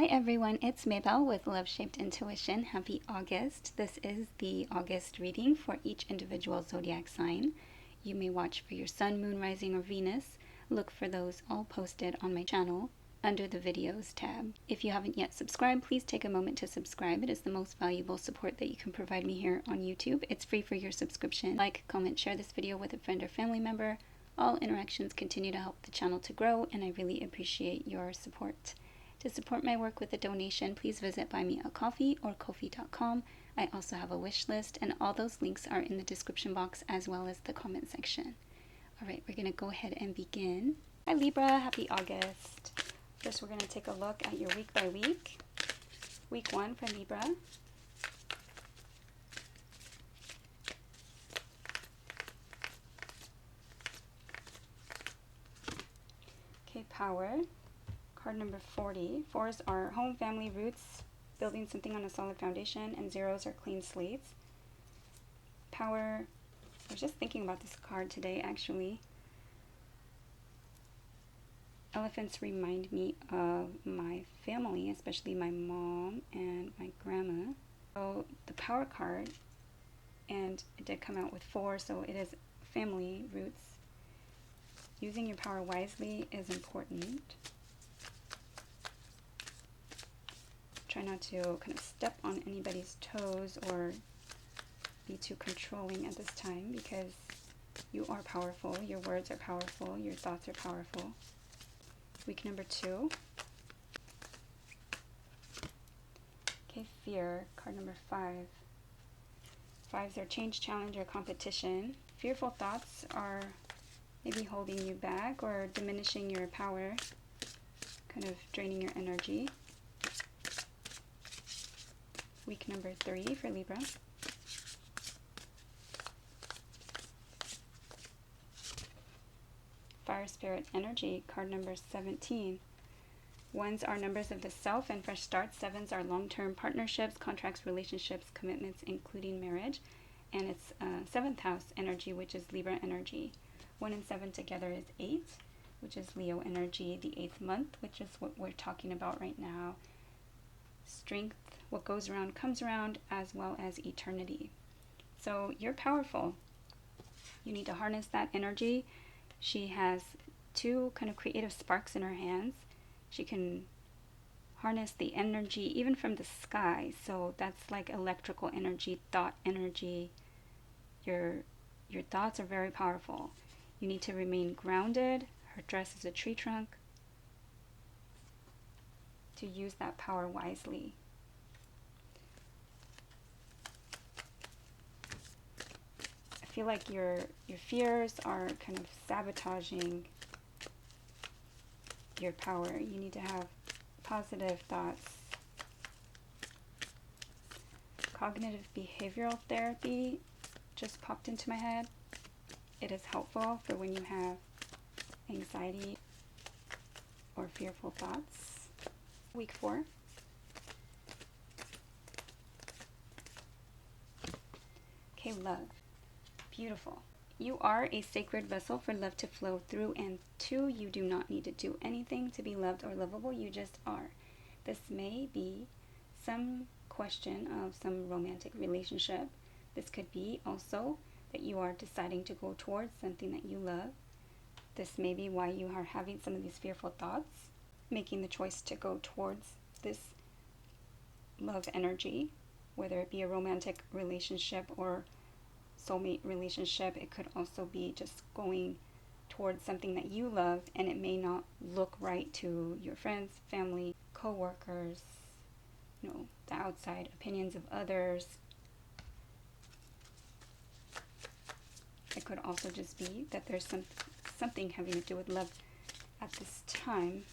Hi everyone, it's Maybelle with Love Shaped Intuition. Happy August. This is the August reading for each individual zodiac sign. You may watch for your sun, moon, rising, or Venus. Look for those all posted on my channel under the videos tab. If you haven't yet subscribed, please take a moment to subscribe. It is the most valuable support that you can provide me here on YouTube. It's free for your subscription. Like, comment, share this video with a friend or family member. All interactions continue to help the channel to grow, and I really appreciate your support. To support my work with a donation, please visit Buy Me a Coffee or Ko-fi.com. I also have a wish list, and all those links are in the description box as well as the comment section. All right, we're going to go ahead and begin. Hi Libra, happy August. First, we're going to take a look at your week by week. Week 1 for Libra. Okay, power. Card number 40. 4s are home, family, roots, building something on a solid foundation, and 0s are clean slates. Power. I was just thinking about this card today, actually. Elephants remind me of my family, especially my mom and my grandma. So the power card, and it did come out with 4, so it is family, roots. Using your power wisely is important. Try not to kind of step on anybody's toes or be too controlling at this time, because you are powerful, your words are powerful, your thoughts are powerful. Week number 2. Okay, fear, card number 5. 5s are change, challenge, or competition. Fearful thoughts are maybe holding you back or diminishing your power, kind of draining your energy. Week number 3 for Libra. Fire Spirit Energy, card number 17. 1s are numbers of the self and fresh starts. 7s are long-term partnerships, contracts, relationships, commitments, including marriage. And it's 7th house energy, which is Libra energy. 1 and 7 together is 8, which is Leo energy, the 8th month, which is what we're talking about right now. Strength, what goes around comes around, as well as eternity. So you're powerful. You need to harness that energy. She has 2 kind of creative sparks in her hands. She can harness the energy even from the sky. So that's like electrical energy, thought energy. Your thoughts are very powerful. You need to remain grounded. Her dress is a tree trunk. To use that power wisely. I feel like your fears are kind of sabotaging your power. You need to have positive thoughts. Cognitive behavioral therapy just popped into my head. It is helpful for when you have anxiety or fearful thoughts. Week 4. Okay, love. Beautiful. You are a sacred vessel for love to flow through, and 2, you do not need to do anything to be loved or lovable. You just are. This may be some question of some romantic relationship. This could be also that you are deciding to go towards something that you love. This may be why you are having some of these fearful thoughts, making the choice to go towards this love energy, whether it be a romantic relationship or soulmate relationship. It could also be just going towards something that you love, and it may not look right to your friends, family, co-workers, the outside opinions of others. It could also just be that there's something having to do with love at this time.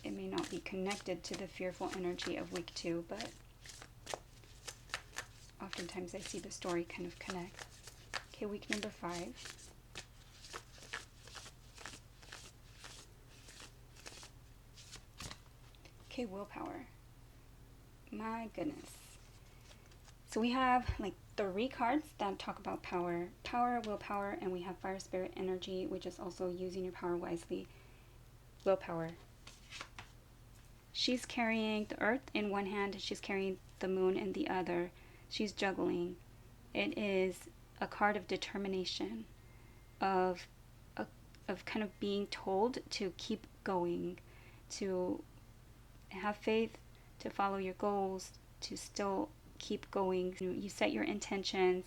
It may not be connected to the fearful energy of week 2, but oftentimes I see the story kind of connect. Okay, week number 5. Okay, willpower. My goodness. So we have like 3 cards that talk about power, willpower, and we have fire spirit energy, which is also using your power wisely. Willpower. She's carrying the earth in one hand and she's carrying the moon in the other. She's juggling. It is a card of determination, of kind of being told to keep going, to have faith, to follow your goals, to still keep going. You set your intentions.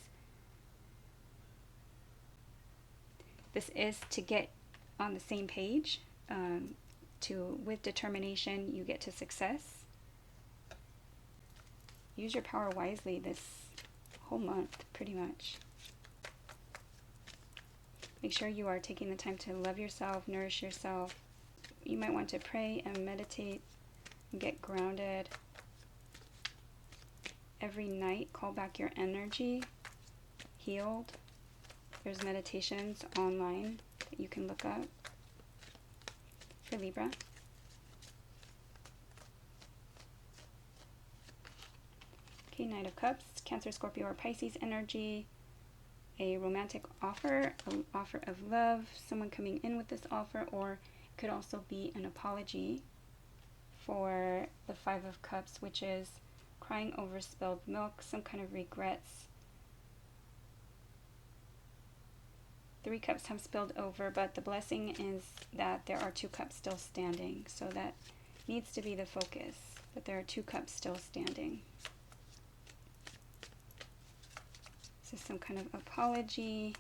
This is to get on the same page. With determination, you get to success. Use your power wisely this whole month, pretty much. Make sure you are taking the time to love yourself, nourish yourself. You might want to pray and meditate and get grounded. Every night, call back your energy, healed. There's meditations online that you can look up. For Libra. Okay, Knight of Cups, Cancer, Scorpio, or Pisces energy. A romantic offer, an offer of love, someone coming in with this offer, or it could also be an apology for the Five of Cups, which is crying over spilled milk, some kind of regrets. 3 cups have spilled over, but the blessing is that there are 2 cups still standing. So that needs to be the focus, that there are 2 cups still standing. This is some kind of apology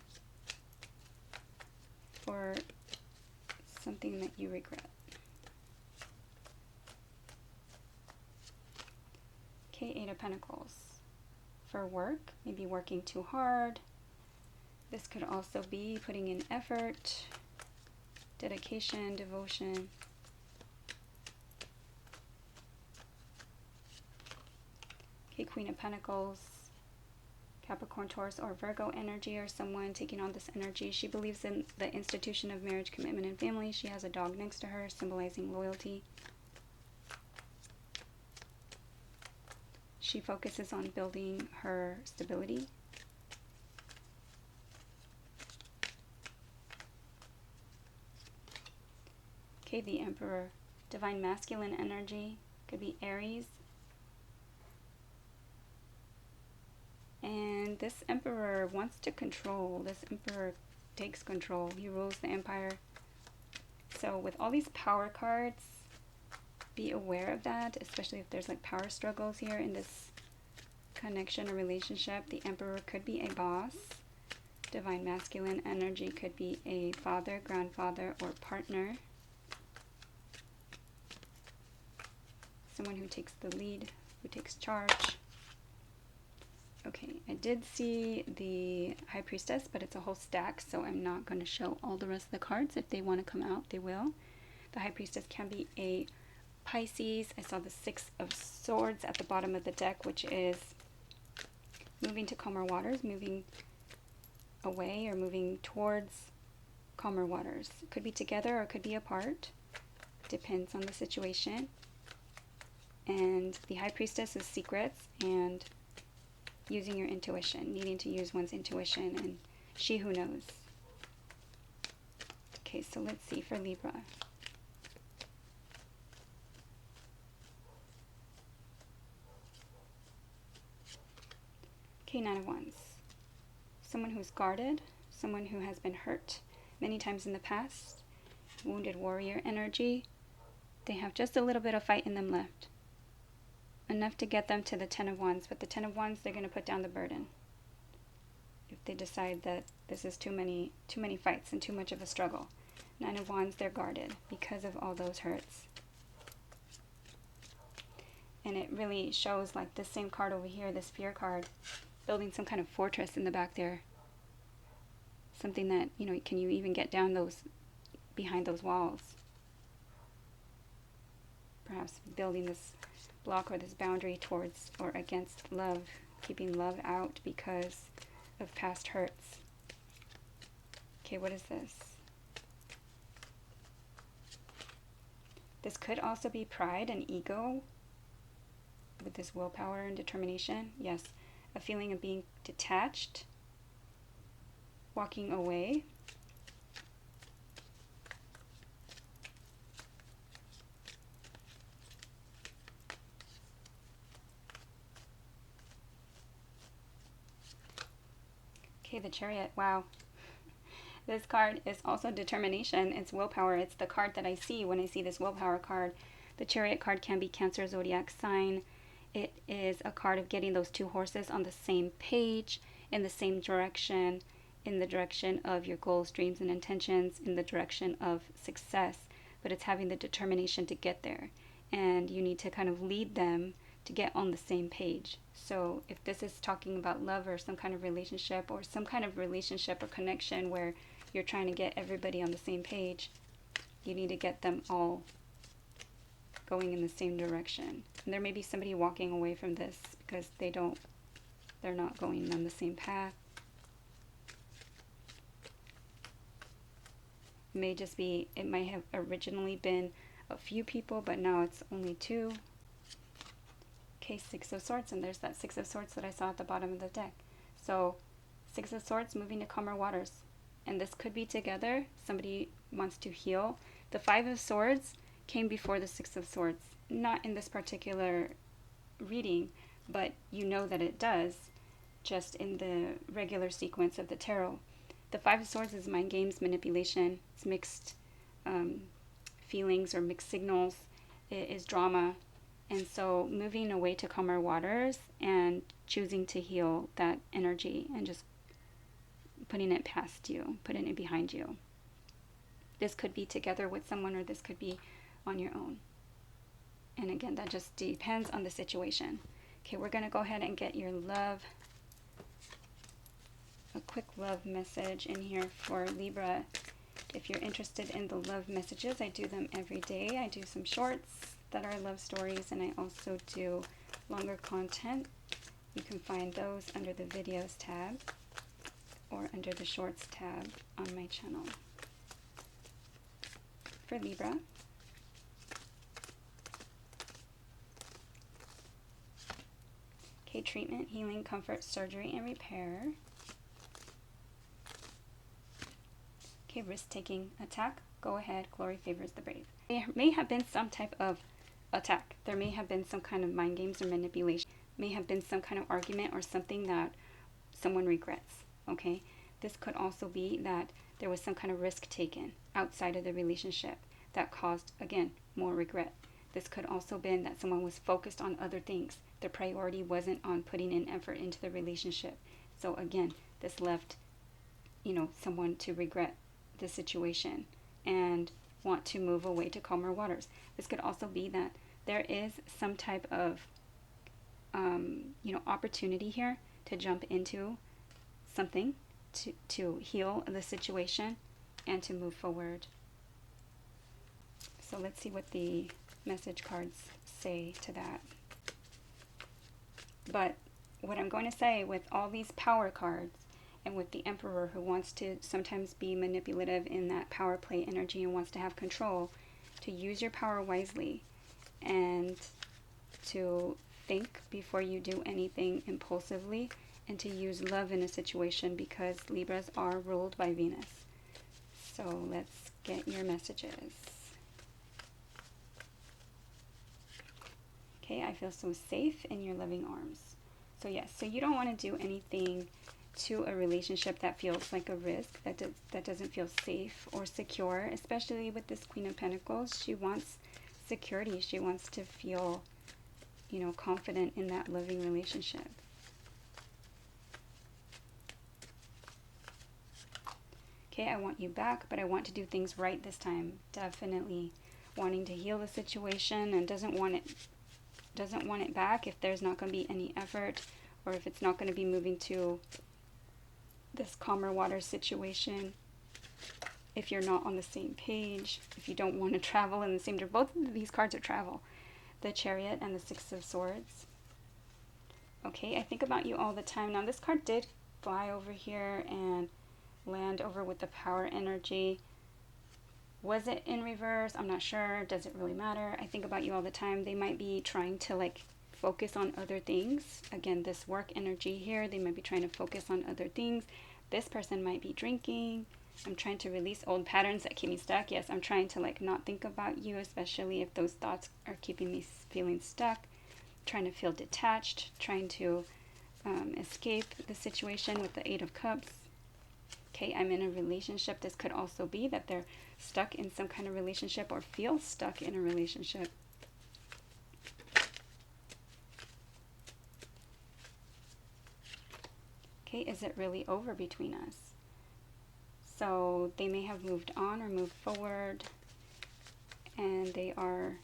for something that you regret. Okay, 8 of Pentacles. For work, maybe working too hard. This could also be putting in effort, dedication, devotion. Okay, Queen of Pentacles, Capricorn, Taurus, or Virgo energy, or someone taking on this energy. She believes in the institution of marriage, commitment, and family. She has a dog next to her, symbolizing loyalty. She focuses on building her stability. Okay, the Emperor, divine masculine energy, could be Aries. And this Emperor wants to control. This Emperor takes control. He rules the empire. So with all these power cards, be aware of that, especially if there's like power struggles here in this connection or relationship. The Emperor could be a boss. Divine masculine energy could be a father, grandfather, or partner. Someone who takes the lead, who takes charge. Okay, I did see the High Priestess, but it's a whole stack, so I'm not going to show all the rest of the cards. If they want to come out, they will. The High Priestess can be a Pisces. I saw the 6 of Swords at the bottom of the deck, which is moving to calmer waters, moving away or moving towards calmer waters. It could be together or it could be apart. Depends on the situation. And the High Priestess is secrets and using your intuition, needing to use one's intuition, and she who knows. Okay, so let's see for Libra. Okay, 9 of Wands. Someone who's guarded, someone who has been hurt many times in the past, wounded warrior energy. They have just a little bit of fight in them left. Enough to get them to the 10 of Wands, but the 10 of Wands, they're going to put down the burden. If they decide that this is too many fights and too much of a struggle. 9 of Wands, they're guarded because of all those hurts. And it really shows, like this same card over here, this fear card, building some kind of fortress in the back there. Something that, you know, can you even get down behind those walls? Perhaps building this block or this boundary towards or against love, keeping love out because of past hurts. Okay, what is this? This could also be pride and ego with this willpower and determination. Yes, a feeling of being detached, walking away. Okay, the Chariot. Wow. This card is also determination. It's willpower. It's the card that I see when I see this willpower card. The Chariot card can be Cancer zodiac sign. It is a card of getting those two horses on the same page, in the same direction, in the direction of your goals, dreams, and intentions, in the direction of success. But it's having the determination to get there. And you need to kind of lead them to get on the same page. So if this is talking about love or some kind of relationship or or connection where you're trying to get everybody on the same page, you need to get them all going in the same direction. And there may be somebody walking away from this because they're not going on the same path. It might have originally been a few people, but now it's only two. Okay, Six of Swords, and there's that Six of Swords that I saw at the bottom of the deck. So, Six of Swords moving to calmer waters. And this could be together. Somebody wants to heal. The Five of Swords came before the Six of Swords. Not in this particular reading, but you know that it does, just in the regular sequence of the tarot. The Five of Swords is mind games, manipulation. It's mixed feelings or mixed signals. It is drama. And so moving away to calmer waters and choosing to heal that energy and just putting it past you, putting it behind you. This could be together with someone or this could be on your own. And again, that just depends on the situation. Okay, we're going to go ahead and get your love, a quick love message in here for Libra. If you're interested in the love messages, I do them every day. I do some shorts that are love stories, and I also do longer content. You can find those under the videos tab or under the shorts tab on my channel. For Libra, okay, treatment, healing, comfort, surgery, and repair. Okay, risk-taking, attack, go ahead, glory favors the brave. There may have been some type of attack. There may have been some kind of mind games or manipulation. May have been some kind of argument or something that someone regrets, okay? This could also be that there was some kind of risk taken outside of the relationship that caused, again, more regret. This could also been that someone was focused on other things. Their priority wasn't on putting in effort into the relationship. So again, this left, someone to regret the situation and want to move away to calmer waters. This could also be that there is some type of opportunity here to jump into something to heal the situation and to move forward. So let's see what the message cards say to that. But what I'm going to say with all these power cards and with the Emperor, who wants to sometimes be manipulative in that power play energy and wants to have control, to use your power wisely and to think before you do anything impulsively, and to use love in a situation, because Libras are ruled by Venus. So let's get your messages. Okay, I feel so safe in your loving arms. So yes, so you don't want to do anything to a relationship that feels like a risk, that doesn't feel safe or secure, especially with this Queen of Pentacles. She wants security. She wants to feel, confident in that loving relationship. Okay, I want you back, but I want to do things right this time. Definitely wanting to heal the situation and doesn't want it back if there's not going to be any effort, or if it's not going to be moving to this calmer water situation, if you're not on the same page, if you don't want to travel in the same direction. Both of these cards are travel. The Chariot and the Six of Swords. Okay, I think about you all the time. Now this card did fly over here and land over with the power energy. Was it in reverse? I'm not sure. Does it really matter? I think about you all the time. They might be trying to focus on other things. Again, this work energy here, they might be trying to focus on other things. This person might be drinking. I'm trying to release old patterns that keep me stuck. Yes, I'm trying to not think about you, especially if those thoughts are keeping me feeling stuck. Trying to feel detached, trying to escape the situation with the Eight of Cups. Okay, I'm in a relationship. This could also be that they're stuck in some kind of relationship or feel stuck in a relationship. Okay, is it really over between us? So they may have moved on or moved forward, and they are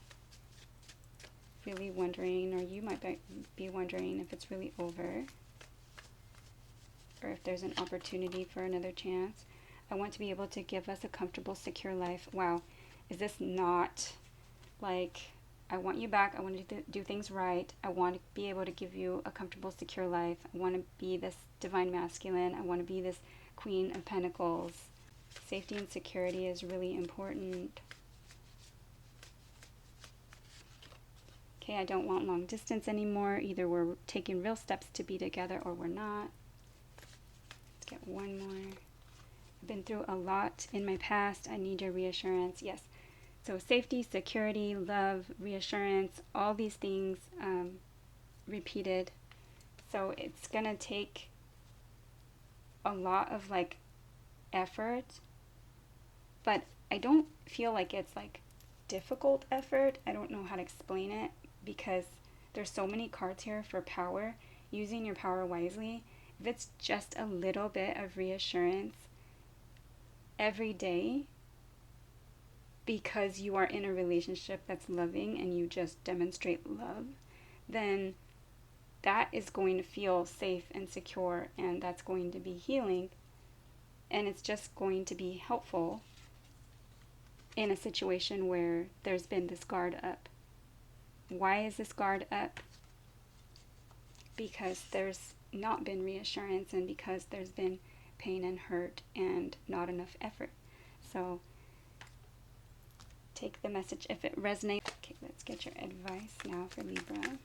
really wondering, or you might be wondering if it's really over, or if there's an opportunity for another chance. I want to be able to give us a comfortable, secure life. Wow, is this not like, I want you back, I want to do things right, I want to be able to give you a comfortable, secure life, I want to be this divine masculine, I want to be this Queen of Pentacles. Safety and security is really important. Okay, I don't want long distance anymore. Either we're taking real steps to be together or we're not. Let's get one more. I've been through a lot in my past. I need your reassurance. Yes. So safety, security, love, reassurance, all these things repeated. So it's going to take a lot of like effort, but I don't feel like it's like difficult effort. I don't know how to explain it because there's so many cards here for power, using your power wisely. If it's just a little bit of reassurance every day because you are in a relationship that's loving and you just demonstrate love, then that is going to feel safe and secure, and that's going to be healing, and it's just going to be helpful in a situation where there's been this guard up. Why is this guard up? Because there's not been reassurance, and because there's been pain and hurt and not enough effort. So take the message if it resonates. Okay, let's get your advice now for Libra.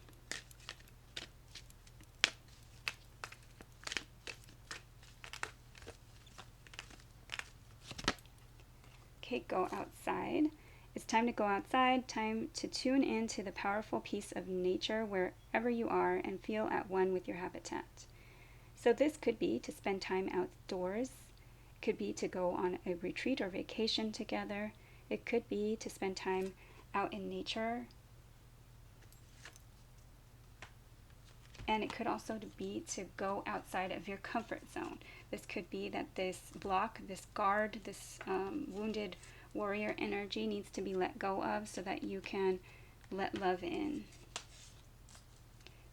Okay, go outside. It's time to go outside, time to tune into the powerful peace of nature wherever you are and feel at one with your habitat. So this could be to spend time outdoors. It could be to go on a retreat or vacation together. It could be to spend time out in nature. And it could also be to go outside of your comfort zone. This could be that this block, this guard, this wounded warrior energy needs to be let go of so that you can let love in.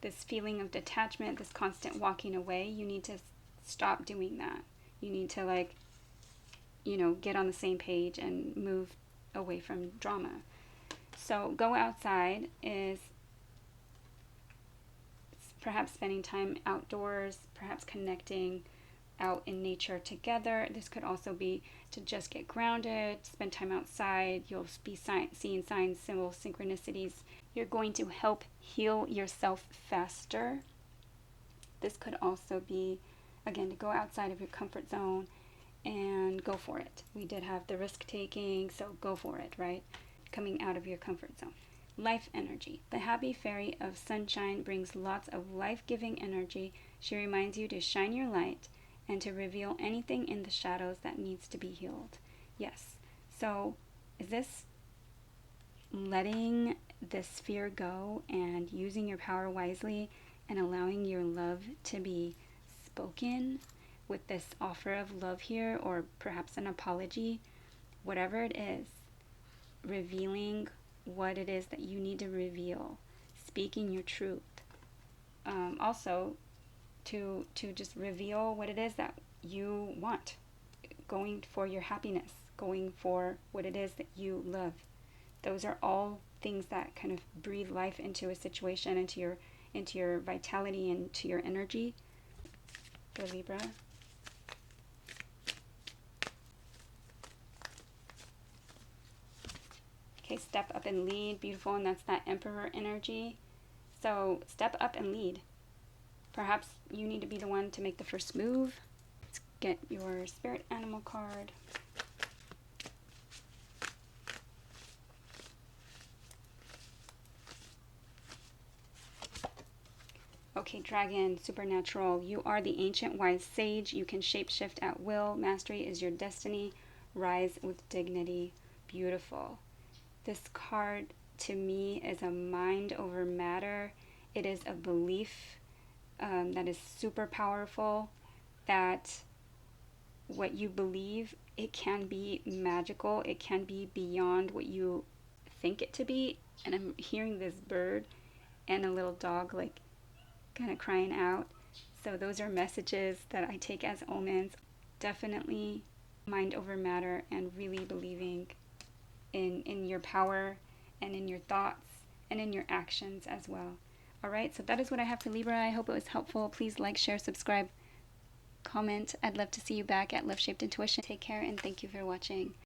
This feeling of detachment, this constant walking away, you need to stop doing that. You need to, like, get on the same page and move away from drama. So go outside is perhaps spending time outdoors, perhaps connecting out in nature together. This could also be to just get grounded, spend time outside. You'll be seeing signs, symbols, synchronicities. You're going to help heal yourself faster. This could also be, again, to go outside of your comfort zone and go for it. We did have the risk taking, so go for it, right? Coming out of your comfort zone. Life energy. The happy fairy of sunshine brings lots of life-giving energy. She reminds you to shine your light and to reveal anything in the shadows that needs to be healed. Yes. So is this letting this fear go and using your power wisely and allowing your love to be spoken with this offer of love here, or perhaps an apology, whatever it is, revealing what it is that you need to reveal, speaking your truth. Also, to just reveal what it is that you want, going for your happiness, going for what it is that you love. Those are all things that kind of breathe life into a situation, into your vitality, into your energy. For Libra. Okay, step up and lead. Beautiful, and that's that Emperor energy. So step up and lead. Perhaps you need to be the one to make the first move. Let's get your spirit animal card. Okay, dragon, supernatural. You are the ancient wise sage. You can shapeshift at will. Mastery is your destiny. Rise with dignity. Beautiful. This card to me is a mind over matter. It is a belief that is super powerful, that what you believe, it can be magical. It can be beyond what you think it to be. And I'm hearing this bird and a little dog like kind of crying out. So those are messages that I take as omens. Definitely mind over matter and really believing in your power and in your thoughts and in your actions as well. All right, so that is what I have for Libra. I hope it was helpful. Please like, share, subscribe, comment. I'd love to see you back at Love Shaped Intuition. Take care and thank you for watching.